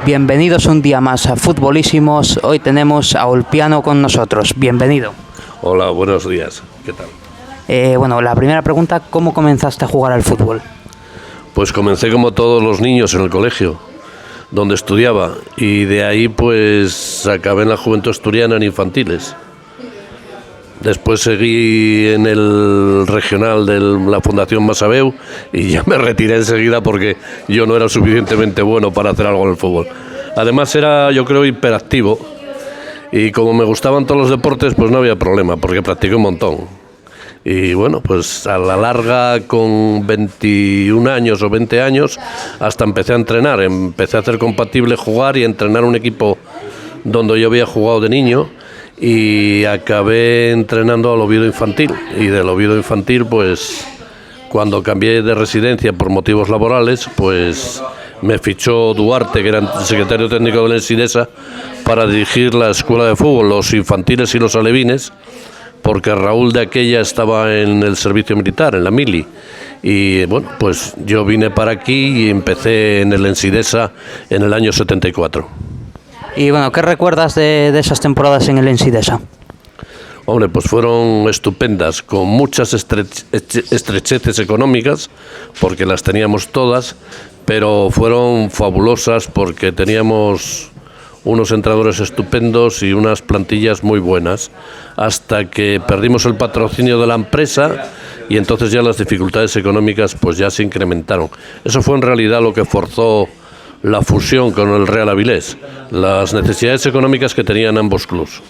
Bienvenidos un día más a Futbolísimos. Hoy tenemos a Ulpiano con nosotros. Bienvenido. Hola, buenos días. ¿Qué tal? La primera pregunta, ¿cómo comenzaste a jugar al fútbol? Pues comencé como todos los niños en el colegio, donde estudiaba, y de ahí pues acabé en la Juventud Asturiana en infantiles. Después seguí en el regional de la Fundación Masabeu y ya me retiré enseguida porque yo no era suficientemente bueno para hacer algo en el fútbol. Además era, yo creo, hiperactivo, y como me gustaban todos los deportes, pues no había problema, porque practiqué un montón. Y bueno, pues a la larga, con 21 años o 20 años, hasta empecé a entrenar. Empecé a hacer compatible jugar y entrenar un equipo donde yo había jugado de niño, y acabé entrenando al Oviedo Infantil. Y del Oviedo Infantil, pues cuando cambié de residencia por motivos laborales, pues me fichó Duarte, que era el secretario técnico de la Ensidesa, para dirigir la escuela de fútbol, los infantiles y los alevines, porque Raúl de aquella estaba en el servicio militar, en la mili. Y bueno, pues yo vine para aquí y empecé en el Ensidesa en el año 74. Y bueno, ¿qué recuerdas de esas temporadas en el Ensidesa? Hombre, pues fueron estupendas, con muchas estrecheces económicas, porque las teníamos todas, pero fueron fabulosas porque teníamos unos entrenadores estupendos y unas plantillas muy buenas, hasta que perdimos el patrocinio de la empresa y entonces ya las dificultades económicas pues ya se incrementaron. Eso fue en realidad lo que forzó la fusión con el Real Avilés, las necesidades económicas que tenían ambos clubes.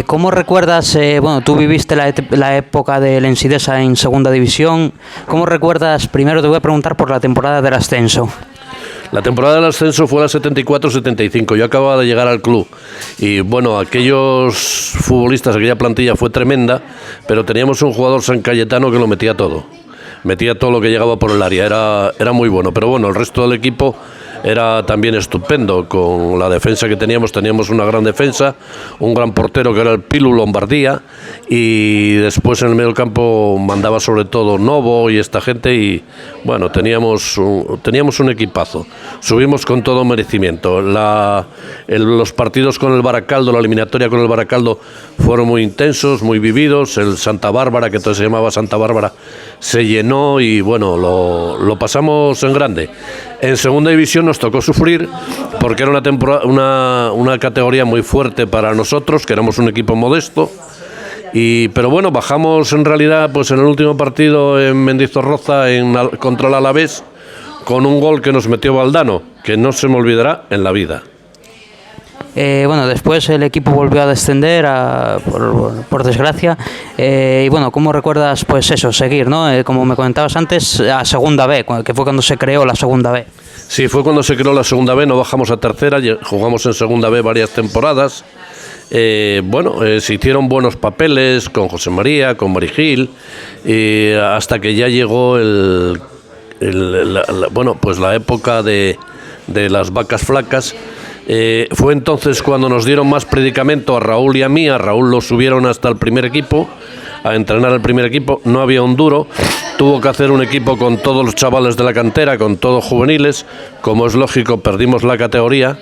¿Cómo recuerdas, tú viviste la época del Ensidesa en segunda división, ¿cómo recuerdas? Primero te voy a preguntar por la temporada del ascenso. La temporada del ascenso fue la 74-75, yo acababa de llegar al club y bueno, aquellos futbolistas, aquella plantilla fue tremenda, pero teníamos un jugador San Cayetano que lo metía todo lo que llegaba por el área, era muy bueno, pero bueno, el resto del equipo era también estupendo. Con la defensa que teníamos una gran defensa, un gran portero que era el Pilu Lombardía, y después en el medio del campo mandaba sobre todo Novo y esta gente, y bueno, teníamos un equipazo. Subimos con todo merecimiento. Los partidos con el Baracaldo, la eliminatoria con el Baracaldo, fueron muy intensos, muy vividos. El Santa Bárbara, que entonces se llamaba Santa Bárbara, se llenó y bueno, lo pasamos en grande. En segunda división nos tocó sufrir porque era una categoría muy fuerte para nosotros, que éramos un equipo modesto, pero bueno, bajamos en realidad pues en el último partido en Mendizorroza contra el Alavés, con un gol que nos metió Valdano, que no se me olvidará en la vida. Después el equipo volvió a descender, por desgracia, y bueno, ¿cómo recuerdas pues eso, seguir, ¿no? Como me comentabas antes, a segunda B, que fue cuando se creó la segunda B. Sí, fue cuando se creó la segunda B, no bajamos a tercera, jugamos en segunda B varias temporadas. Se hicieron buenos papeles con José María, con Marigil, hasta que ya llegó la época de las vacas flacas. Fue entonces cuando nos dieron más predicamento a Raúl y a mí. A Raúl lo subieron hasta el primer equipo, a entrenar el primer equipo, no había un duro, tuvo que hacer un equipo con todos los chavales de la cantera, con todos juveniles, como es lógico, perdimos la categoría,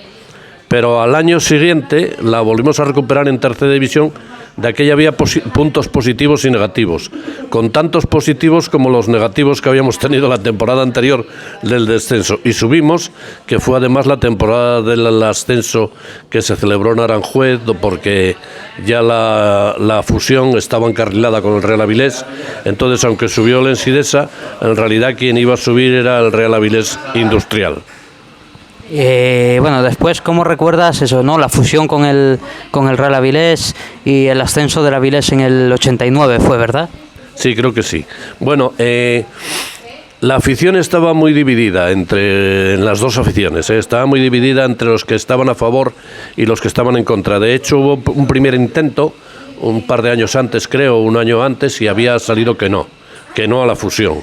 pero al año siguiente la volvimos a recuperar en tercera división. De aquella había puntos positivos y negativos, con tantos positivos como los negativos que habíamos tenido la temporada anterior del descenso, y subimos, que fue además la temporada del ascenso que se celebró en Aranjuez, porque ya la fusión estaba encarrilada con el Real Avilés. Entonces, aunque subió el Ensidesa, en realidad quien iba a subir era el Real Avilés Industrial. Después, ¿cómo recuerdas eso, no? La fusión con el Real Avilés y el ascenso del Avilés en el 89, ¿fue verdad? Sí, creo que sí. Bueno, la afición estaba muy dividida en las dos aficiones, estaba muy dividida entre los que estaban a favor y los que estaban en contra. De hecho, hubo un primer intento, un par de años antes, creo, un año antes, y había salido que no a la fusión.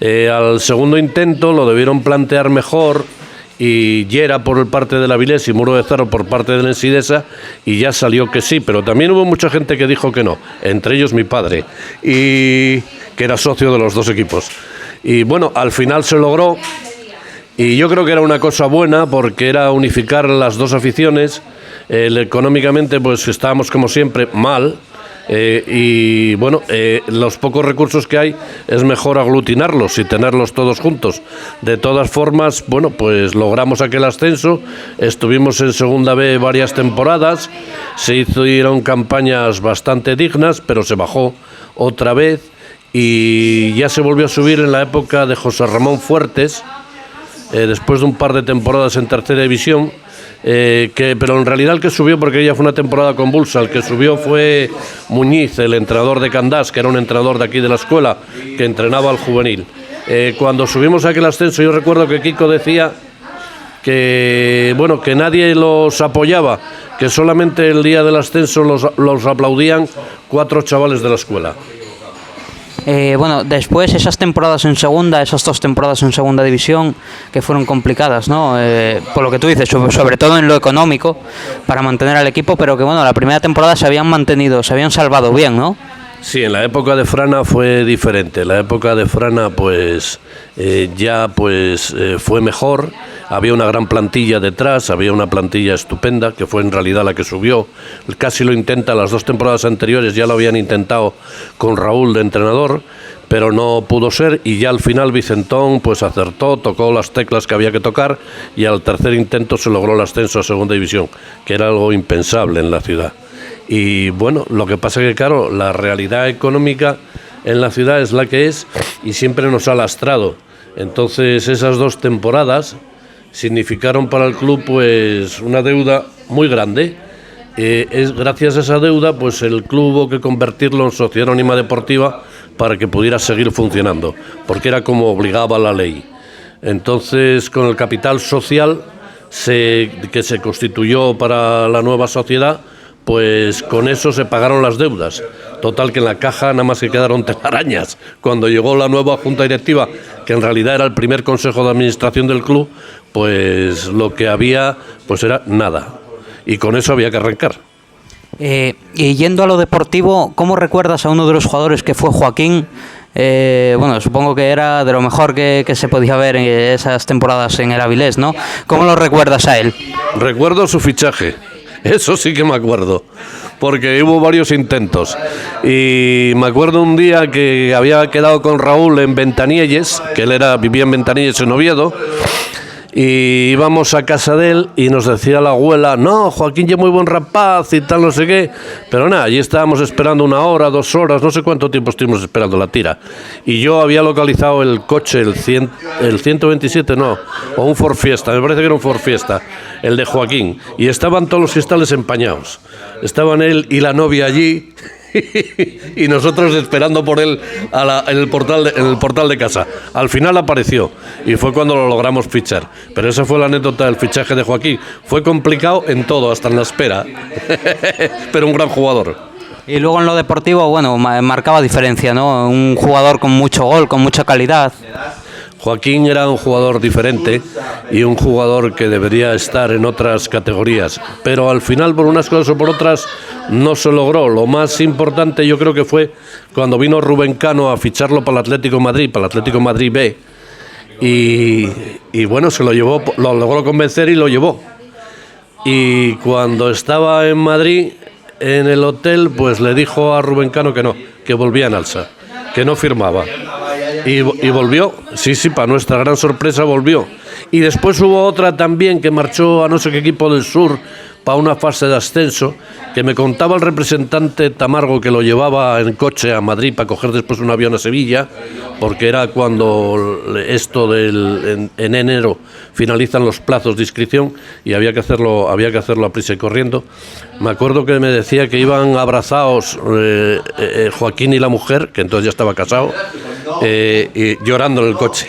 Al segundo intento lo debieron plantear mejor, y Llera por parte del Avilés y Muro de Cerro por parte del Ensidesa, y ya salió que sí, pero también hubo mucha gente que dijo que no, entre ellos mi padre, y que era socio de los dos equipos. Y bueno, al final se logró, Y yo creo que era una cosa buena porque era unificar las dos aficiones. Económicamente pues estábamos como siempre mal. Y bueno, los pocos recursos que hay es mejor aglutinarlos y tenerlos todos juntos. De todas formas, bueno, pues logramos aquel ascenso, estuvimos en Segunda B varias temporadas, se hicieron campañas bastante dignas, pero se bajó otra vez y ya se volvió a subir en la época de José Ramón Fuertes, después de un par de temporadas en tercera división. Pero en realidad el que subió, porque ella fue una temporada convulsa, el que subió fue Muñiz, el entrenador de Candás, que era un entrenador de aquí de la escuela, que entrenaba al juvenil. Cuando subimos a aquel ascenso, yo recuerdo que Kiko decía que, bueno, que nadie los apoyaba, que solamente el día del ascenso los aplaudían 4 chavales de la escuela. Bueno, después esas temporadas en segunda, esas 2 temporadas en segunda división que fueron complicadas, ¿no? Por lo que tú dices, sobre todo en lo económico para mantener al equipo, pero que bueno, la primera temporada se habían mantenido, se habían salvado bien, ¿no? Sí, en la época de Frana fue diferente. La época de Frana pues fue mejor. Había una gran plantilla detrás, había una plantilla estupenda, que fue en realidad la que subió. Casi lo intenta, las 2 temporadas anteriores ya lo habían intentado con Raúl de entrenador, pero no pudo ser, y ya al final Vicentón pues acertó, tocó las teclas que había que tocar, y al tercer intento se logró el ascenso a segunda división, que era algo impensable en la ciudad. Y bueno, lo que pasa es que claro, la realidad económica en la ciudad es la que es y siempre nos ha lastrado. Entonces esas 2 temporadas significaron para el club pues una deuda muy grande. Gracias a esa deuda pues el club hubo que convertirlo en sociedad anónima deportiva para que pudiera seguir funcionando, porque era como obligaba la ley. Entonces con el capital social que se constituyó para la nueva sociedad, pues con eso se pagaron las deudas. Total que en la caja nada más que quedaron telarañas. Cuando llegó la nueva junta directiva, que en realidad era el primer consejo de administración del club, pues lo que había pues era nada. Y con eso había que arrancar. Y yendo a lo deportivo, ¿cómo recuerdas a uno de los jugadores que fue Joaquín? Bueno, supongo que era de lo mejor que se podía ver en esas temporadas en el Avilés, ¿no? ¿Cómo lo recuerdas a él? Recuerdo su fichaje. Eso sí que me acuerdo, porque hubo varios intentos. Y me acuerdo un día que había quedado con Raúl en Ventanielles, que él vivía en Ventanielles en Oviedo, y íbamos a casa de él y nos decía la abuela, no, Joaquín ya muy buen rapaz y tal, no sé qué, pero nada, allí estábamos esperando 1 hora, 2 horas, no sé cuánto tiempo estuvimos esperando la tira, y yo había localizado el coche, el 127, no, o un Ford Fiesta, me parece que era un Ford Fiesta, el de Joaquín, y estaban todos los cristales empañados, estaban él y la novia allí, y nosotros esperando por él en el portal de casa. Al final apareció y fue cuando lo logramos fichar. Pero esa fue la anécdota del fichaje de Joaquín. Fue complicado en todo, hasta en la espera, pero un gran jugador. Y luego en lo deportivo, bueno, marcaba diferencia, ¿no? Un jugador con mucho gol, con mucha calidad. Joaquín era un jugador diferente y un jugador que debería estar en otras categorías, pero al final por unas cosas o por otras no se logró. Lo más importante yo creo que fue cuando vino Rubén Cano a ficharlo para el Atlético de Madrid, para el Atlético de Madrid B, y bueno, se lo llevó, lo logró convencer y lo llevó. Y cuando estaba en Madrid, en el hotel, pues le dijo a Rubén Cano que no, que volvía en alza, que no firmaba. Y volvió, sí, para nuestra gran sorpresa volvió. Y después hubo otra también que marchó a no sé qué equipo del sur para una fase de ascenso, que me contaba el representante Tamargo, que lo llevaba en coche a Madrid para coger después un avión a Sevilla, porque era cuando esto en enero finalizan los plazos de inscripción y había que hacerlo a prisa y corriendo. Me acuerdo que me decía que iban abrazados Joaquín y la mujer, que entonces ya estaba casado, y llorando en el coche.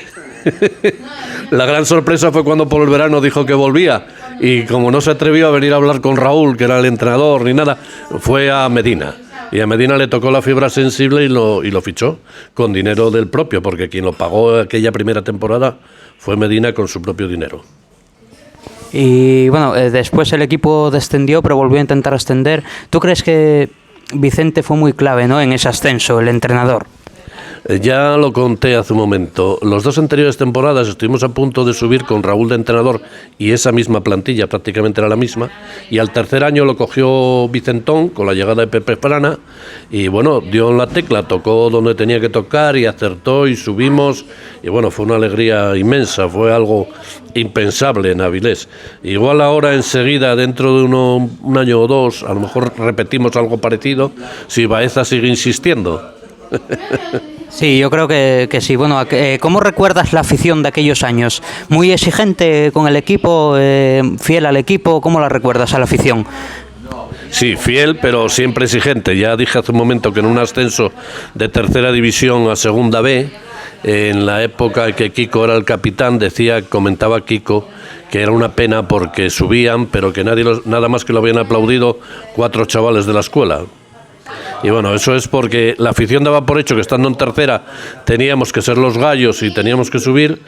La gran sorpresa fue cuando por el verano dijo que volvía, y como no se atrevió a venir a hablar con Raúl, que era el entrenador, ni nada, fue a Medina. Y a Medina le tocó la fibra sensible y lo fichó con dinero del propio, porque quien lo pagó aquella primera temporada fue Medina con su propio dinero. Y bueno, después el equipo descendió, pero volvió a intentar ascender. ¿Tú crees que Vicente fue muy clave, ¿no?, en ese ascenso, el entrenador? Ya lo conté hace un momento. Los 2 anteriores temporadas estuvimos a punto de subir con Raúl de entrenador y esa misma plantilla, prácticamente era la misma. Y al tercer año lo cogió Vicentón con la llegada de Pepe Frana y bueno, dio en la tecla, tocó donde tenía que tocar y acertó y subimos. Y bueno, fue una alegría inmensa, fue algo impensable en Avilés. Igual ahora enseguida, dentro de un año o 2, a lo mejor repetimos algo parecido si Baeza sigue insistiendo. Sí, yo creo que sí. Bueno, ¿cómo recuerdas la afición de aquellos años? ¿Muy exigente con el equipo, fiel al equipo? ¿Cómo la recuerdas a la afición? Sí, fiel, pero siempre exigente. Ya dije hace un momento que en un ascenso de tercera división a segunda B, en la época que Kiko era el capitán, comentaba Kiko que era una pena porque subían, pero que nada más que lo habían aplaudido 4 chavales de la escuela. Y bueno, eso es porque la afición daba por hecho que estando en tercera teníamos que ser los gallos y teníamos que subir,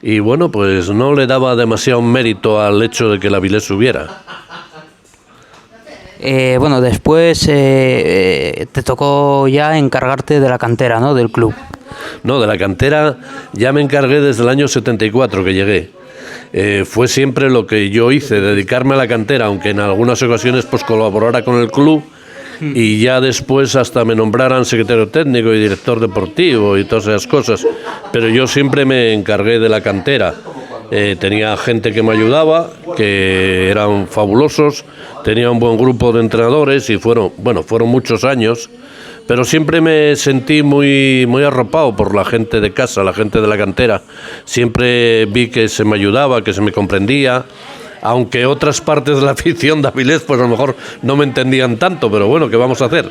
y bueno, pues no le daba demasiado mérito al hecho de que el Avilés subiera. Bueno, después te tocó ya encargarte de la cantera, ¿no?, del club. No, de la cantera ya me encargué desde el año 74 que llegué. Fue siempre lo que yo hice, dedicarme a la cantera, aunque en algunas ocasiones pues colaborara con el club. Y ya después hasta me nombraran secretario técnico y director deportivo y todas esas cosas, pero yo siempre me encargué de la cantera. Tenía gente que me ayudaba, que eran fabulosos, tenía un buen grupo de entrenadores y fueron muchos años, pero siempre me sentí muy arropado por la gente de casa, la gente de la cantera. Siempre vi que se me ayudaba, que se me comprendía. Aunque otras partes de la afición de Avilés pues a lo mejor no me entendían tanto, pero bueno, ¿qué vamos a hacer?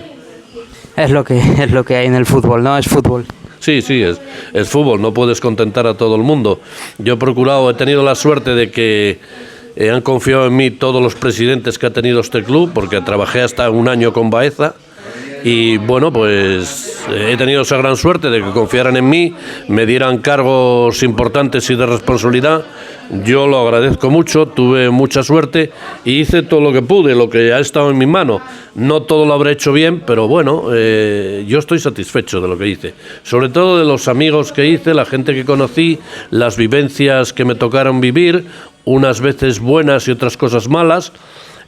Es lo que hay en el fútbol, ¿no? Es fútbol. Sí, es fútbol, no puedes contentar a todo el mundo. Yo he tenido la suerte de que han confiado en mí todos los presidentes que ha tenido este club, porque trabajé hasta un año con Baeza. Y bueno, pues he tenido esa gran suerte de que confiaran en mí, me dieran cargos importantes y de responsabilidad. Yo lo agradezco mucho, tuve mucha suerte y hice todo lo que pude, lo que ha estado en mi mano. No todo lo habré hecho bien, pero bueno, yo estoy satisfecho de lo que hice. Sobre todo de los amigos que hice, la gente que conocí, las vivencias que me tocaron vivir, unas veces buenas y otras cosas malas.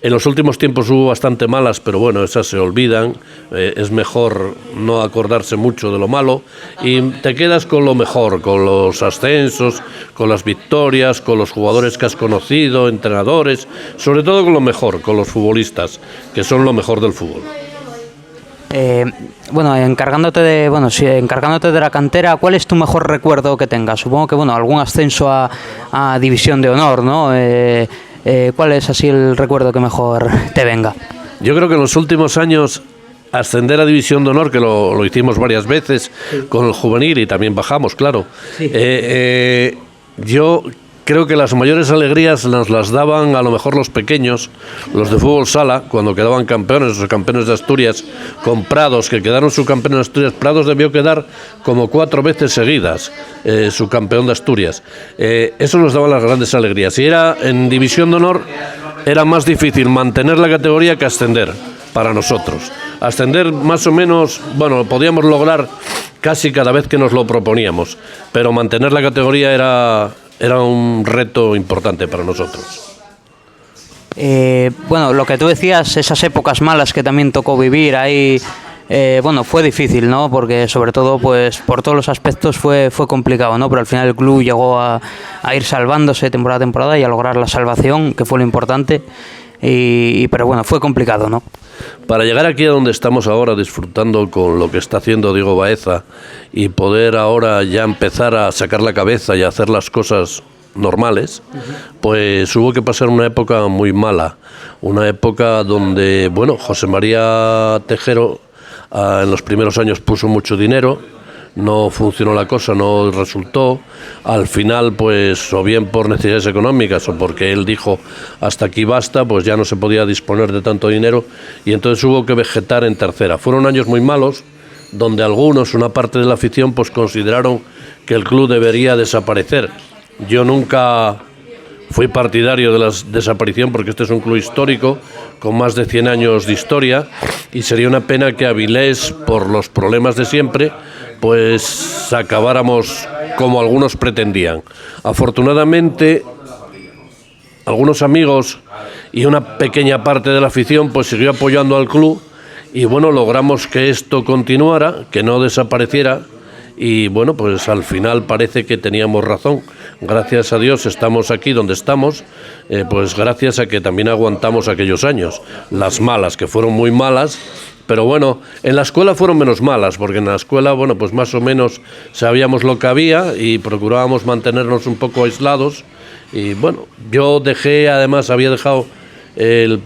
En los últimos tiempos hubo bastante malas, pero bueno, esas se olvidan. Es mejor no acordarse mucho de lo malo y te quedas con lo mejor, con los ascensos, con las victorias, con los jugadores que has conocido, entrenadores, sobre todo con lo mejor, con los futbolistas, que son lo mejor del fútbol. Bueno, encargándote de la cantera, ¿cuál es tu mejor recuerdo que tengas? Supongo que algún ascenso a División de Honor, ¿no? ¿Cuál es así el recuerdo que mejor te venga? Yo creo que en los últimos años ascender a División de Honor, que lo hicimos varias veces, sí, con el juvenil y también bajamos, claro. Sí. Yo creo que las mayores alegrías nos las daban a lo mejor los pequeños, los de fútbol sala, cuando quedaban campeones, los campeones de Asturias, con Prados, que quedaron subcampeón de Asturias. Prados debió quedar como 4 veces seguidas subcampeón de Asturias. Eso nos daba las grandes alegrías. Y era en División de Honor, era más difícil mantener la categoría que ascender para nosotros. Ascender más o menos, podíamos lograr casi cada vez que nos lo proponíamos, pero mantener la categoría era un reto importante para nosotros. Lo que tú decías, esas épocas malas que también tocó vivir ahí, fue difícil, ¿no? Porque sobre todo, pues por todos los aspectos fue complicado, ¿no? Pero al final el club llegó a ir salvándose temporada a temporada y a lograr la salvación, que fue lo importante. Pero fue complicado, ¿no? Para llegar aquí a donde estamos ahora, disfrutando con lo que está haciendo Diego Baeza y poder ahora ya empezar a sacar la cabeza y a hacer las cosas normales, pues hubo que pasar una época muy mala, una época donde, José María Tejero en los primeros años puso mucho dinero, no funcionó la cosa, no resultó. Al final, pues, o bien por necesidades económicas o porque él dijo hasta aquí basta, pues ya no se podía disponer de tanto dinero y entonces hubo que vegetar en tercera. Fueron años muy malos, donde algunos, una parte de la afición, pues consideraron que el club debería desaparecer. Yo nunca fui partidario de la desaparición porque este es un club histórico con más de 100 años de historia y sería una pena que Avilés, por los problemas de siempre, pues acabáramos como algunos pretendían. Afortunadamente, algunos amigos y una pequeña parte de la afición pues siguió apoyando al club y bueno, logramos que esto continuara, que no desapareciera y bueno, pues al final parece que teníamos razón. Gracias a Dios estamos aquí donde estamos, pues gracias a que también aguantamos aquellos años, las malas, que fueron muy malas, pero bueno, en la escuela fueron menos malas, porque en la escuela, bueno, pues más o menos sabíamos lo que había y procurábamos mantenernos un poco aislados. Y bueno, yo había dejado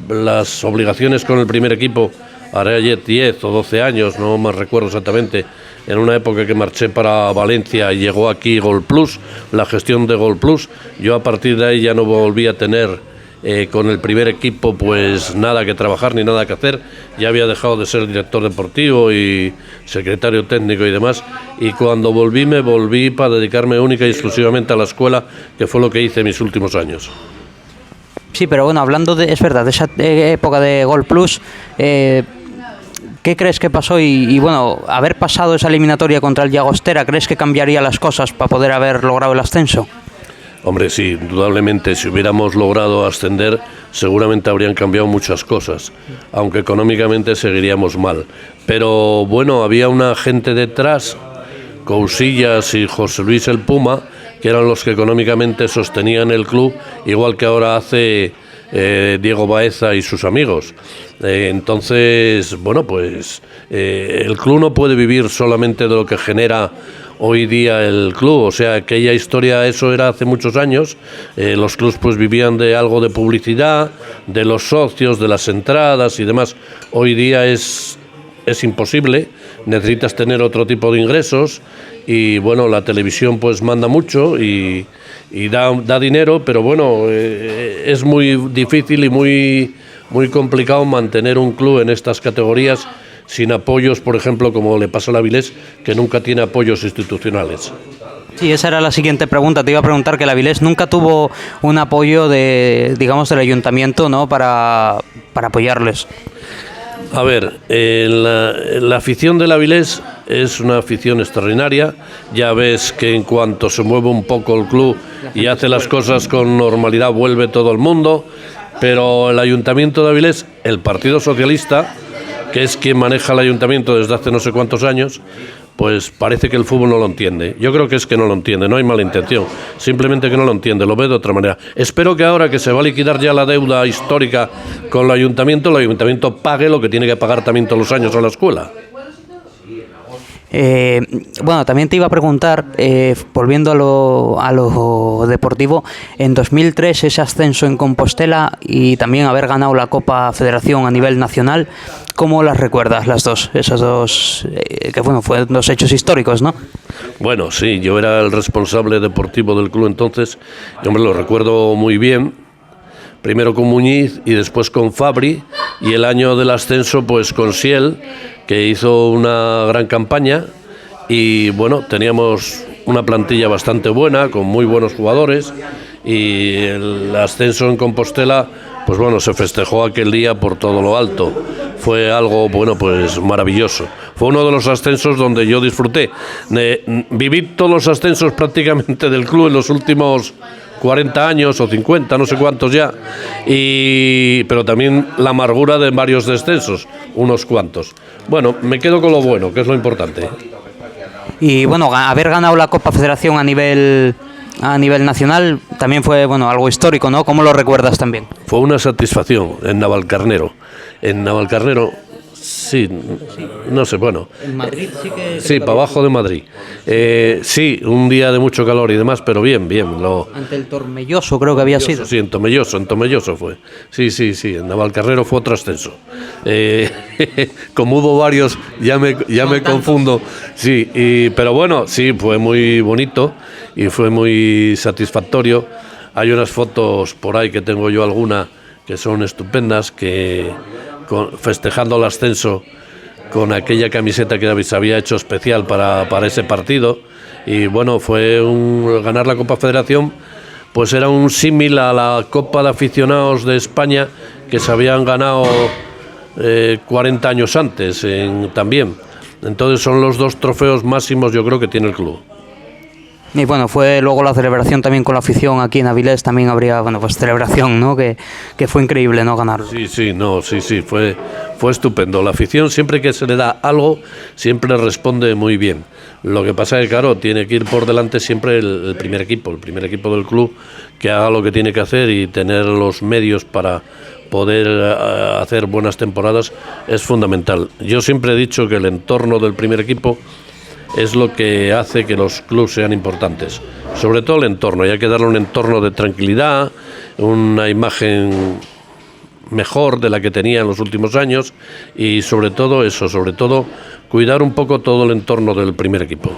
las obligaciones con el primer equipo, haré 10 o 12 años, no me recuerdo exactamente, en una época que marché para Valencia y llegó aquí Gol Plus, la gestión de Gol Plus. Yo a partir de ahí ya no volví a tener con el primer equipo pues nada que trabajar ni nada que hacer. Ya había dejado de ser director deportivo y secretario técnico y demás, y cuando me volví para dedicarme única y exclusivamente a la escuela, que fue lo que hice en mis últimos años. Sí, pero bueno, hablando es verdad, de esa época de Gol Plus, ¿qué crees que pasó? Y bueno, haber pasado esa eliminatoria contra el Llagostera, ¿crees que cambiaría las cosas para poder haber logrado el ascenso? Hombre, sí, indudablemente, si hubiéramos logrado ascender, seguramente habrían cambiado muchas cosas, aunque económicamente seguiríamos mal. Pero bueno, había una gente detrás, Cousillas y José Luis el Puma, que eran los que económicamente sostenían el club, igual que ahora hace Diego Baeza y sus amigos. Entonces, bueno, pues el club no puede vivir solamente de lo que genera hoy día el club, o sea, aquella historia, eso era hace muchos años, los clubs pues vivían de algo de publicidad, de los socios, de las entradas y demás. Hoy día es imposible, necesitas tener otro tipo de ingresos y bueno, la televisión pues manda mucho y da dinero, pero bueno, es muy difícil y muy complicado mantener un club en estas categorías sin apoyos, por ejemplo, como le pasa a la Avilés, que nunca tiene apoyos institucionales. Sí, esa era la siguiente pregunta. Te iba a preguntar que la Avilés nunca tuvo un apoyo del ayuntamiento, ¿no?, para apoyarles. A ver, la afición de la Avilés es una afición extraordinaria. Ya ves que en cuanto se mueve un poco el club y hace las cosas con normalidad, vuelve todo el mundo. Pero el ayuntamiento de Avilés, el Partido Socialista, que es quien maneja el ayuntamiento desde hace no sé cuántos años, pues parece que el fútbol no lo entiende. Yo creo que es que no lo entiende, no hay mala intención, simplemente que no lo entiende, lo ve de otra manera. Espero que ahora que se va a liquidar ya la deuda histórica con el ayuntamiento pague lo que tiene que pagar también todos los años a la escuela. Bueno, también te iba a preguntar, volviendo a lo deportivo, en 2003 ese ascenso en Compostela y también haber ganado la Copa Federación a nivel nacional, ¿cómo las recuerdas esas dos, que bueno, fueron dos hechos históricos, ¿no? Bueno, sí, yo era el responsable deportivo del club entonces, yo me lo recuerdo muy bien, primero con Muñiz y después con Fabri, y el año del ascenso pues con Siel, que hizo una gran campaña y bueno, teníamos una plantilla bastante buena, con muy buenos jugadores, y el ascenso en Compostela, pues bueno, se festejó aquel día por todo lo alto. Fue algo, bueno, pues maravilloso. Fue uno de los ascensos donde yo disfruté. Viví todos los ascensos prácticamente del club en los últimos 40 años o 50, no sé cuántos ya, pero también la amargura de varios descensos, unos cuantos. Bueno, me quedo con lo bueno, que es lo importante. Y bueno, haber ganado la Copa Federación a nivel nacional también fue, bueno, algo histórico, ¿no? ¿Cómo lo recuerdas también? Fue una satisfacción en Navalcarnero. Sí, no sé, bueno. En Madrid sí que... Sí, para abajo de Madrid. Sí, un día de mucho calor y demás, pero bien. Ante el Tormelloso creo que había sido. Sí, en Tomelloso fue. Sí, en Navalcarnero fue otro ascenso. Como hubo varios, ya me confundo. Sí, pero bueno, sí, fue muy bonito y fue muy satisfactorio. Hay unas fotos por ahí que tengo yo alguna que son estupendas, festejando el ascenso con aquella camiseta que se había hecho especial para ese partido. Y bueno, ganar la Copa Federación pues era un símil a la Copa de Aficionados de España que se habían ganado 40 años antes también. Entonces son los 2 trofeos máximos yo creo que tiene el club. Y bueno, fue luego la celebración también con la afición aquí en Avilés, también habría, bueno, pues celebración, ¿no? Que fue increíble, ¿no? Ganarlo. Sí, fue estupendo. La afición, siempre que se le da algo, siempre responde muy bien. Lo que pasa es que, claro, tiene que ir por delante siempre el primer equipo del club, que haga lo que tiene que hacer y tener los medios para poder hacer buenas temporadas es fundamental. Yo siempre he dicho que el entorno del primer equipo es lo que hace que los clubes sean importantes, sobre todo el entorno, y hay que darle un entorno de tranquilidad, una imagen mejor de la que tenía en los últimos años, y sobre todo cuidar un poco todo el entorno del primer equipo.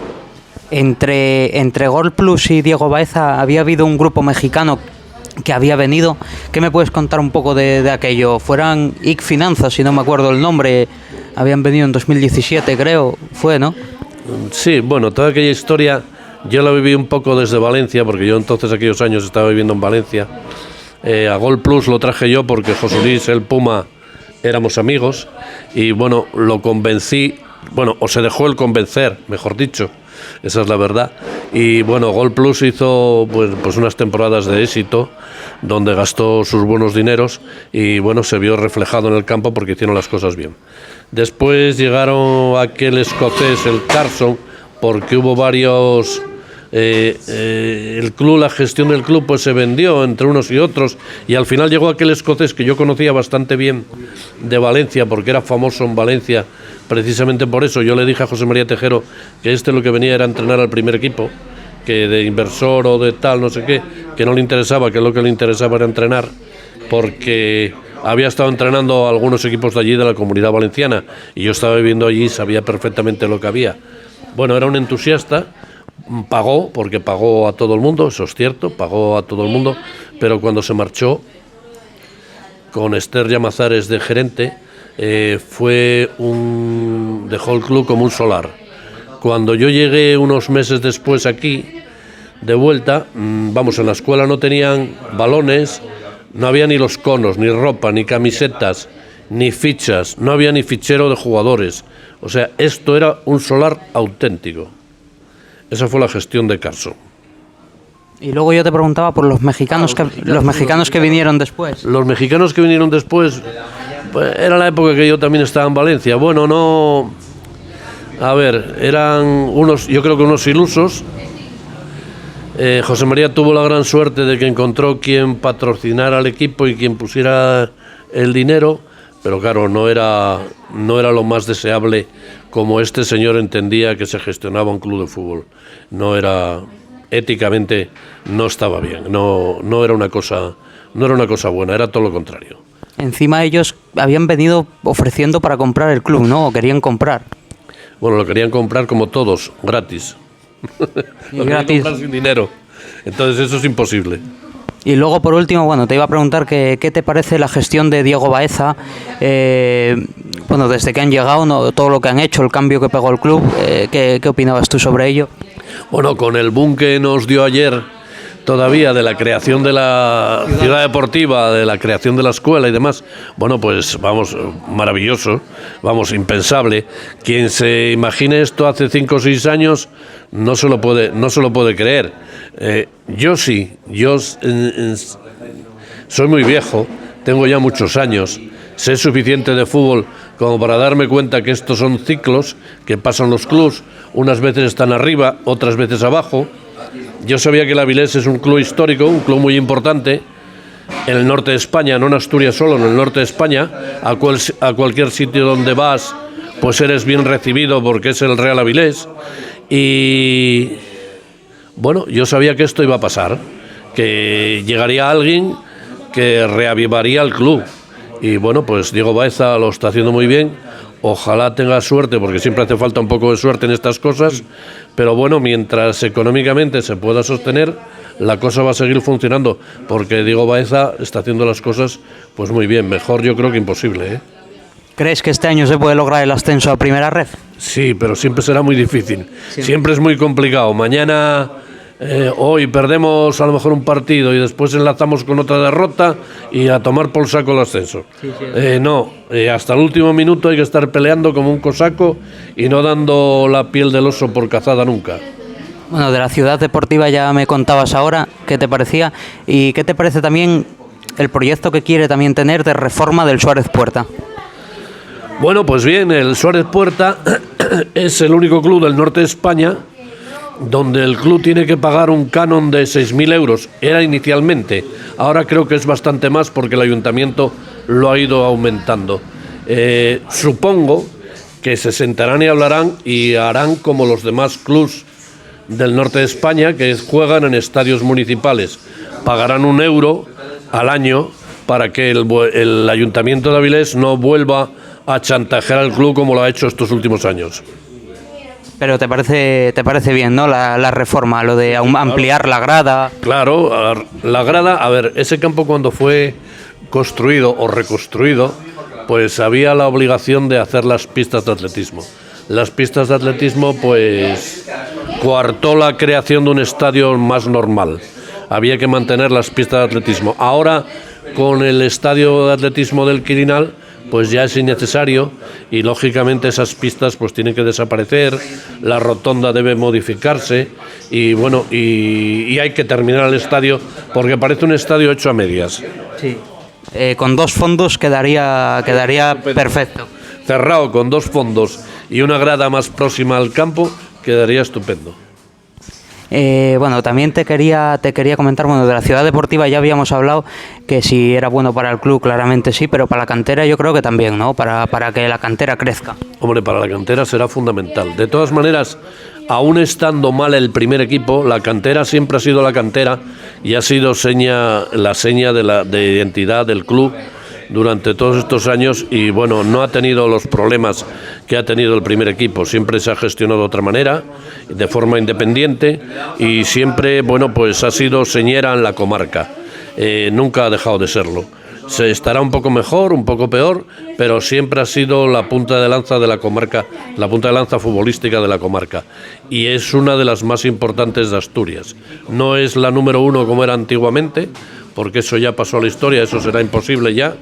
Entre Gol Plus y Diego Baeza había habido un grupo mexicano que había venido. ¿Qué me puedes contar un poco de aquello? Fueran IC Finanzas, si no me acuerdo el nombre, habían venido en 2017 creo, fue, ¿no? Sí, bueno, toda aquella historia yo la viví un poco desde Valencia, porque yo entonces aquellos años estaba viviendo en Valencia. A Gol Plus lo traje yo porque José Luis, el Puma, éramos amigos, y bueno, lo convencí, bueno, o se dejó el convencer, mejor dicho, esa es la verdad. Y bueno, Gol Plus hizo pues unas temporadas de éxito, donde gastó sus buenos dineros y bueno, se vio reflejado en el campo porque hicieron las cosas bien. Después llegaron aquel escocés, el Carson, porque hubo varios... el club, la gestión del club pues se vendió entre unos y otros, y al final llegó aquel escocés que yo conocía bastante bien de Valencia, porque era famoso en Valencia precisamente por eso. Yo le dije a José María Tejero que lo que venía era entrenar al primer equipo, que de inversor o de tal, no sé qué, que no le interesaba, que lo que le interesaba era entrenar, porque había estado entrenando a algunos equipos de allí de la Comunidad Valenciana, y yo estaba viviendo allí y sabía perfectamente lo que había. Bueno, era un entusiasta, pagó, porque pagó a todo el mundo, eso es cierto, pagó a todo el mundo, pero cuando se marchó con Esther Llamazares de gerente, dejó el club como un solar. Cuando yo llegué unos meses después aquí, de vuelta, en la escuela no tenían balones, no había ni los conos, ni ropa, ni camisetas, ni fichas, no había ni fichero de jugadores. O sea, esto era un solar auténtico. Esa fue la gestión de Carson. Y luego yo te preguntaba por los mexicanos que vinieron después. Los mexicanos que vinieron después, pues, era la época que yo también estaba en Valencia. Bueno, no... A ver, eran unos, yo creo que unos ilusos. José María tuvo la gran suerte de que encontró quien patrocinara al equipo y quien pusiera el dinero, pero claro, no era lo más deseable como este señor entendía que se gestionaba un club de fútbol. No era, éticamente no estaba bien, no era una cosa buena, era todo lo contrario. Encima ellos habían venido ofreciendo para comprar el club, ¿no? O querían comprar. Bueno, lo querían comprar como todos, gratis. Lo querían comprar sin dinero. Entonces eso es imposible. Y luego, por último, bueno, te iba a preguntar qué te parece la gestión de Diego Baeza, desde que han llegado, ¿no? Todo lo que han hecho, el cambio que pegó el club, ¿qué opinabas tú sobre ello? Bueno, con el boom que nos dio ayer todavía de la creación de la ciudad deportiva, de la creación de la escuela y demás, bueno, pues vamos, maravilloso, vamos, impensable. Quien se imagine esto hace 5 o 6 años no se lo puede creer. Yo sí, soy muy viejo, tengo ya muchos años, sé suficiente de fútbol como para darme cuenta que estos son ciclos que pasan los clubs, unas veces están arriba, otras veces abajo. Yo sabía que el Avilés es un club histórico, un club muy importante en el norte de España, no en Asturias solo, en el norte de España. A cualquier sitio donde vas, pues eres bien recibido porque es el Real Avilés. Y bueno, yo sabía que esto iba a pasar, que llegaría alguien que reavivaría el club. Y bueno, pues Diego Baeza lo está haciendo muy bien. Ojalá tenga suerte, porque siempre hace falta un poco de suerte en estas cosas, pero bueno, mientras económicamente se pueda sostener, la cosa va a seguir funcionando, porque Diego Baeza está haciendo las cosas pues muy bien, mejor yo creo que imposible, ¿eh? ¿Crees que este año se puede lograr el ascenso a Primera Ref? Sí, pero siempre será muy difícil, siempre es muy complicado. Mañana hoy perdemos a lo mejor un partido y después enlazamos con otra derrota y a tomar por saco el ascenso. No, hasta el último minuto hay que estar peleando como un cosaco y no dando la piel del oso por cazada nunca. Bueno, de la ciudad deportiva ya me contabas ahora qué te parecía y qué te parece también el proyecto que quiere también tener de reforma del Suárez Puerta. Bueno, pues bien, el Suárez Puerta es el único club del norte de España donde el club tiene que pagar un canon de 6.000 euros. Era inicialmente, ahora creo que es bastante más porque el ayuntamiento lo ha ido aumentando. Supongo que se sentarán y hablarán y harán como los demás clubs del norte de España que juegan en estadios municipales. Pagarán 1 euro al año para que el ayuntamiento de Avilés no vuelva a chantajear al club como lo ha hecho estos últimos años. Pero te parece bien, ¿no? La reforma, lo de ampliar la grada. Claro, la grada, a ver, ese campo cuando fue construido o reconstruido, pues había la obligación de hacer las pistas de atletismo. Las pistas de atletismo, pues, coartó la creación de un estadio más normal. Había que mantener las pistas de atletismo. Ahora, con el estadio de atletismo del Quirinal, pues ya es innecesario y lógicamente esas pistas pues tienen que desaparecer, la rotonda debe modificarse y bueno, y hay que terminar el estadio porque parece un estadio hecho a medias. Sí. Con 2 fondos quedaría perfecto. Cerrado con 2 fondos y una grada más próxima al campo quedaría estupendo. Bueno, también te quería comentar, bueno, de la ciudad deportiva ya habíamos hablado que si era bueno para el club, claramente sí, pero para la cantera yo creo que también, ¿no? Para que la cantera crezca. Hombre, para la cantera será fundamental. De todas maneras, aún estando mal el primer equipo, la cantera siempre ha sido la cantera y ha sido la seña de identidad del club durante todos estos años y bueno, no ha tenido los problemas que ha tenido el primer equipo, siempre se ha gestionado de otra manera, de forma independiente y siempre, bueno, pues ha sido señera en la comarca, nunca ha dejado de serlo. Se estará un poco mejor, un poco peor, pero siempre ha sido la punta de lanza de la comarca, la punta de lanza futbolística de la comarca y es una de las más importantes de Asturias. No es la número 1 como era antiguamente, porque eso ya pasó a la historia, eso será imposible ya.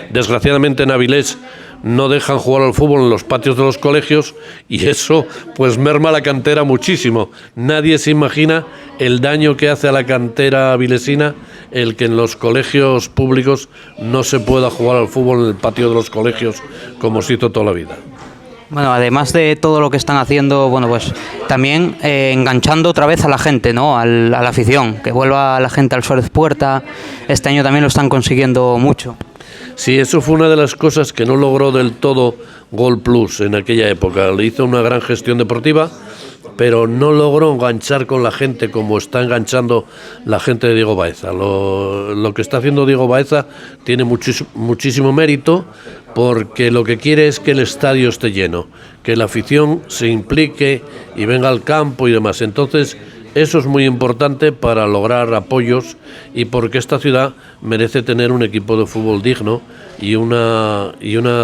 Desgraciadamente en Avilés no dejan jugar al fútbol en los patios de los colegios y eso pues merma la cantera muchísimo. Nadie se imagina el daño que hace a la cantera avilesina el que en los colegios públicos no se pueda jugar al fútbol en el patio de los colegios como se hizo toda la vida. Bueno, además de todo lo que están haciendo, bueno, pues también enganchando otra vez a la gente, ¿no? A la afición, que vuelva la gente al Suárez Puerta. Este año también lo están consiguiendo mucho. Sí, eso fue una de las cosas que no logró del todo Gol Plus en aquella época. Le hizo una gran gestión deportiva, pero no logró enganchar con la gente como está enganchando la gente de Diego Baeza. Lo que está haciendo Diego Baeza tiene muchísimo mérito porque lo que quiere es que el estadio esté lleno, que la afición se implique y venga al campo y demás. Entonces, eso es muy importante para lograr apoyos y porque esta ciudad merece tener un equipo de fútbol digno y una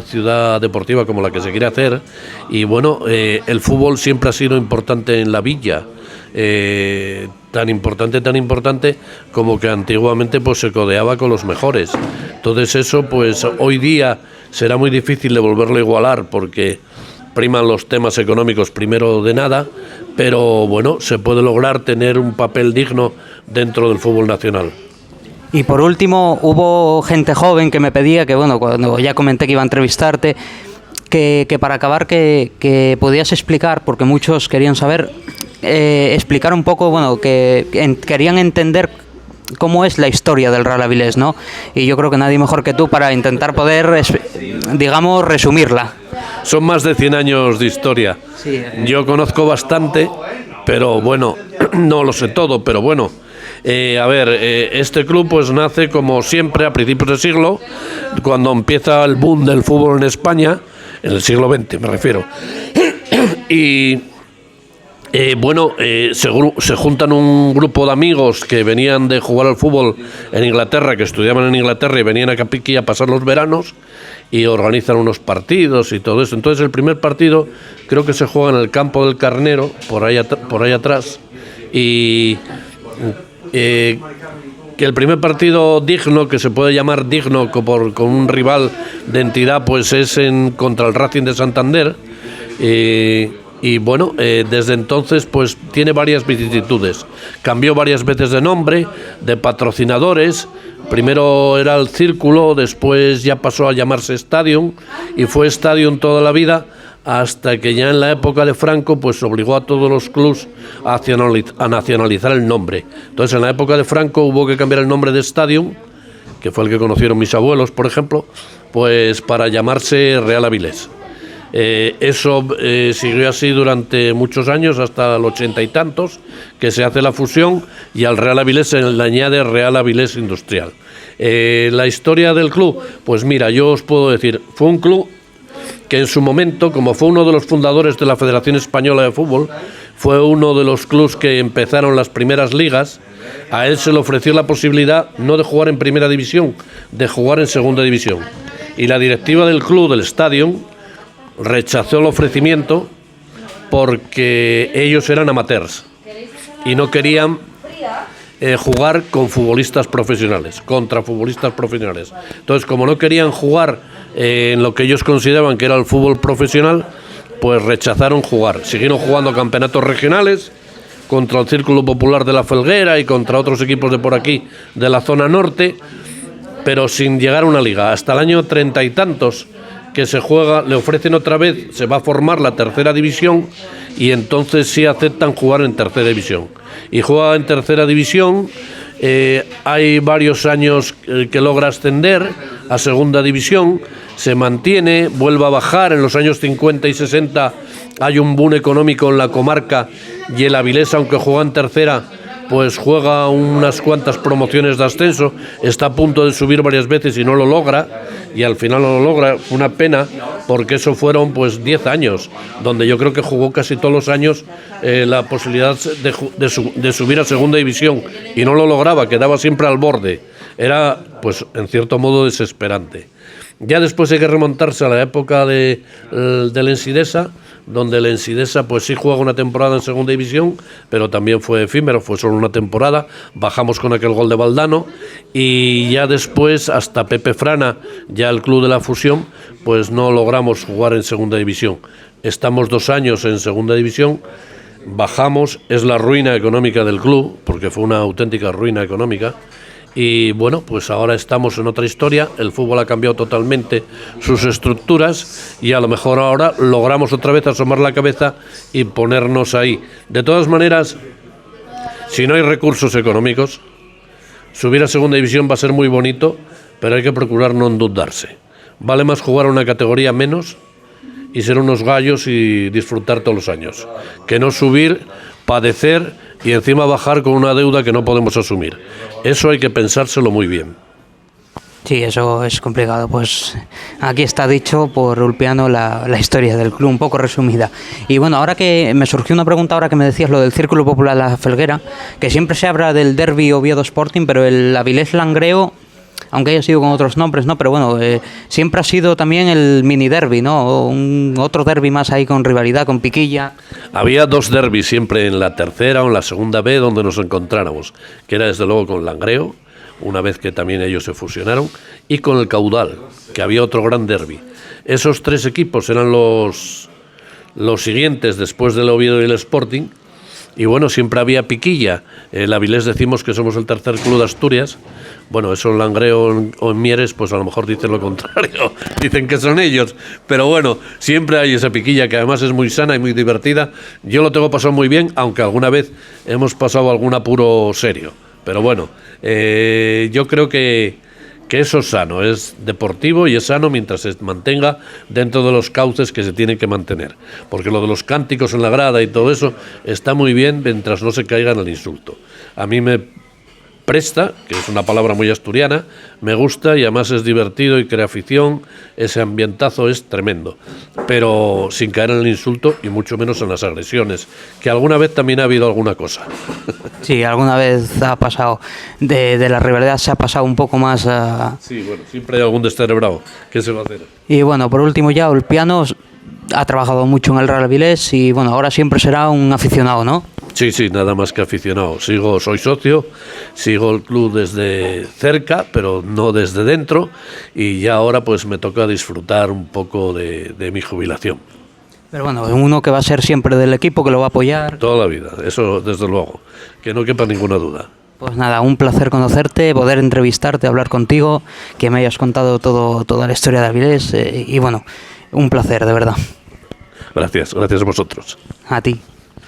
ciudad deportiva como la que se quiere hacer. Y bueno, el fútbol siempre ha sido importante en la villa, tan importante como que antiguamente pues se codeaba con los mejores. Entonces eso pues hoy día será muy difícil de volverlo a igualar porque priman los temas económicos primero de nada, pero bueno, se puede lograr tener un papel digno dentro del fútbol nacional. Y por último, hubo gente joven que me pedía, que bueno, cuando ya comenté que iba a entrevistarte, que para acabar que podías explicar, porque muchos querían saber, explicar un poco, bueno, querían entender cómo es la historia del Real Avilés, ¿no? Y yo creo que nadie mejor que tú para intentar poder, digamos, resumirla. Son más de 100 años de historia. Sí. Yo conozco bastante, pero bueno, no lo sé todo, pero bueno. Este club pues nace como siempre a principios del siglo, cuando empieza el boom del fútbol en España, en el siglo XX me refiero. Y se juntan un grupo de amigos que venían de jugar al fútbol en Inglaterra, que estudiaban en Inglaterra y venían a Capiqui a pasar los veranos y organizan unos partidos y todo eso. Entonces el primer partido creo que se juega en el campo del Carnero, por ahí atrás, y que el primer partido digno, que se puede llamar digno con un rival de entidad, pues es contra el Racing de Santander. Y bueno, desde entonces pues tiene varias vicisitudes. Cambió varias veces de nombre, de patrocinadores. Primero era el Círculo, después ya pasó a llamarse Stadium, y fue Stadium toda la vida, hasta que ya en la época de Franco pues obligó a todos los clubs a nacionalizar el nombre. Entonces en la época de Franco hubo que cambiar el nombre de Stadium, que fue el que conocieron mis abuelos, por ejemplo, pues para llamarse Real Avilés. Eso siguió así durante muchos años, hasta el 80 y tantos, que se hace la fusión y al Real Avilés se le añade Real Avilés Industrial. La historia del club, pues mira, yo os puedo decir, fue un club que en su momento, como fue uno de los fundadores de la Federación Española de Fútbol, fue uno de los clubes que empezaron las primeras ligas. A él se le ofreció la posibilidad no de jugar en primera división, de jugar en segunda división. Y la directiva del club, del Stadium, rechazó el ofrecimiento porque ellos eran amateurs y no querían jugar con futbolistas profesionales, contra futbolistas profesionales. Entonces, como no querían jugar en lo que ellos consideraban que era el fútbol profesional, pues rechazaron jugar. Siguieron jugando campeonatos regionales contra el Círculo Popular de la Felguera y contra otros equipos de por aquí, de la zona norte, pero sin llegar a una liga. Hasta el año 30 y tantos que se juega, le ofrecen otra vez, se va a formar la tercera división y entonces sí aceptan jugar en tercera división. Y juega en tercera división, hay varios años que logra ascender a segunda división, se mantiene, vuelve a bajar. En los años 50 y 60 hay un boom económico en la comarca y el Avilés, aunque juega en tercera, pues juega unas cuantas promociones de ascenso, está a punto de subir varias veces y no lo logra, y al final no lo logra. Una pena, porque eso fueron pues 10 años, donde yo creo que jugó casi todos los años la posibilidad de subir a segunda división, y no lo lograba, quedaba siempre al borde. Era pues en cierto modo desesperante. Ya después hay que remontarse a la época del Ensidesa, donde el Ensidesa pues sí juega una temporada en segunda división, pero también fue efímero, fue solo una temporada. Bajamos con aquel gol de Valdano, y ya después, hasta Pepe Frana, ya el club de la fusión, pues no logramos jugar en segunda división. Estamos 2 años en segunda división, bajamos, es la ruina económica del club, porque fue una auténtica ruina económica. Y bueno, pues ahora estamos en otra historia, el fútbol ha cambiado totalmente sus estructuras y a lo mejor ahora logramos otra vez asomar la cabeza y ponernos ahí. De todas maneras, si no hay recursos económicos, subir a segunda división va a ser muy bonito, pero hay que procurar no endeudarse. Vale más jugar a una categoría menos y ser unos gallos y disfrutar todos los años, que no subir, padecer y encima bajar con una deuda que no podemos asumir. Eso hay que pensárselo muy bien. Sí, eso es complicado. Pues aquí está dicho por Ulpiano la historia del club, un poco resumida. Y bueno, ahora que me surgió una pregunta, ahora que me decías lo del Círculo Popular de la Felguera, que siempre se habla del derbi Oviedo Sporting, pero el Avilés Langreo, aunque haya sido con otros nombres, ¿no? Pero bueno, siempre ha sido también el mini derbi, ¿no? Otro derbi más ahí con rivalidad, con piquilla. Había 2 derbis siempre en la tercera o en la segunda B donde nos encontráramos, que era desde luego con Langreo, una vez que también ellos se fusionaron, y con el Caudal, que había otro gran derbi. Esos 3 equipos eran los siguientes después del Oviedo y el Sporting. Y bueno, siempre había piquilla. El Avilés decimos que somos el tercer club de Asturias. Bueno, eso en Langreo o en Mieres, pues a lo mejor dicen lo contrario. Dicen que son ellos. Pero bueno, siempre hay esa piquilla que además es muy sana y muy divertida. Yo lo tengo pasado muy bien, aunque alguna vez hemos pasado algún apuro serio. Pero bueno, yo creo que eso es sano, es deportivo y es sano mientras se mantenga dentro de los cauces que se tienen que mantener. Porque lo de los cánticos en la grada y todo eso está muy bien mientras no se caiga en el insulto. A mí me presta, que es una palabra muy asturiana, me gusta y además es divertido y crea afición, ese ambientazo es tremendo, pero sin caer en el insulto y mucho menos en las agresiones, que alguna vez también ha habido alguna cosa. Sí, alguna vez ha pasado, de la rivalidad se ha pasado un poco más a... Sí, bueno, siempre hay algún descerebrado, ¿qué se va a hacer? Y bueno, por último ya, Ulpiano, ha trabajado mucho en el Real Avilés y bueno, ahora siempre será un aficionado, ¿no? Sí, sí, nada más que aficionado. Soy socio, sigo el club desde cerca, pero no desde dentro, y ya ahora pues me toca disfrutar un poco de mi jubilación. Pero bueno, uno que va a ser siempre del equipo, que lo va a apoyar. Toda la vida, eso desde luego, que no quepa ninguna duda. Pues nada, un placer conocerte, poder entrevistarte, hablar contigo, que me hayas contado toda la historia de Avilés y bueno, un placer, de verdad. Gracias a vosotros. A ti.